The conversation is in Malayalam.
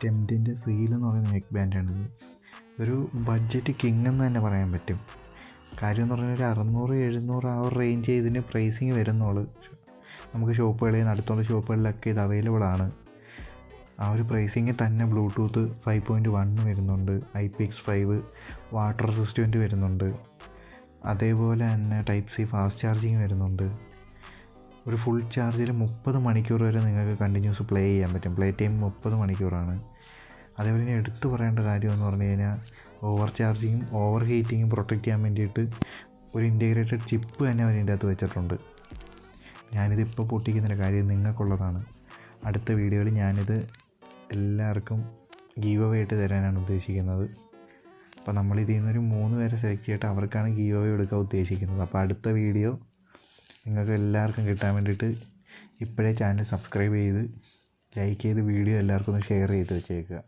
ടെംപ്റ്റിൻ്റെ സീൽ എന്ന് പറയുന്ന നെക്ക് ബാൻഡാണിത്. ഒരു ബഡ്ജറ്റ് കിങ് എന്ന് തന്നെ പറയാൻ പറ്റും. കാര്യം എന്ന് പറഞ്ഞാൽ ഒരു 600-700 ആ ഒരു റേഞ്ച് ഇതിന് പ്രൈസിങ് വരുന്നുള്ളൂ. നമുക്ക് ഷോപ്പുകളിൽ നിന്ന് അടുത്തുള്ള ഷോപ്പുകളിലൊക്കെ ഇത് അവൈലബിൾ ആണ്. ആ ഒരു പ്രൈസിങ്ങിൽ തന്നെ ബ്ലൂടൂത്ത് 5.1 വരുന്നുണ്ട്, IPX5 വാട്ടർ റെസിസ്റ്റൻറ്റ് വരുന്നുണ്ട്, അതേപോലെ തന്നെ ടൈപ്പ് സി ഫാസ്റ്റ് ചാർജിങ് വരുന്നുണ്ട്. ഒരു ഫുൾ ചാർജിൽ 30 മണിക്കൂർ വരെ നിങ്ങൾക്ക് കണ്ടിന്യൂസ് പ്ലേ ചെയ്യാൻ പറ്റും. പ്ലേ ടൈം 30 മണിക്കൂറാണ്. അതേപോലെ ഇനി എടുത്തു പറയേണ്ട കാര്യമെന്ന് പറഞ്ഞു കഴിഞ്ഞാൽ ഓവർ ചാർജിങ്ങും ഓവർ ഹീറ്റിങ്ങും പ്രൊട്ടക്റ്റ് ചെയ്യാൻ വേണ്ടിയിട്ട് ഒരു ഇൻറ്റഗ്രേറ്റഡ് ചിപ്പ് തന്നെ അതിൻ്റെ അകത്ത് വെച്ചിട്ടുണ്ട്. ഞാനിതിപ്പോൾ പൊട്ടിക്കുന്നതിൻ്റെ കാര്യം നിങ്ങൾക്കുള്ളതാണ്. അടുത്ത വീഡിയോയിൽ ഞാനിത് എല്ലാവർക്കും ഗീവ് അവേ ആയിട്ട് തരാനാണ് ഉദ്ദേശിക്കുന്നത്. അപ്പോൾ നമ്മളിതിൽ നിന്നൊരു 3 പേരെ സെലക്ട് ചെയ്തിട്ട് അവർക്കാണ് ഗീവ് അവേ എടുക്കാൻ ഉദ്ദേശിക്കുന്നത്. അപ്പോൾ അടുത്ത വീഡിയോ നിങ്ങൾക്ക് എല്ലാവർക്കും കിട്ടാൻ വേണ്ടിയിട്ട് ഇപ്പോഴേ ചാനൽ സബ്സ്ക്രൈബ് ചെയ്ത് ലൈക്ക് ചെയ്ത് വീഡിയോ എല്ലാവർക്കും ഒന്ന് ഷെയർ ചെയ്ത് വെച്ചേക്കുക.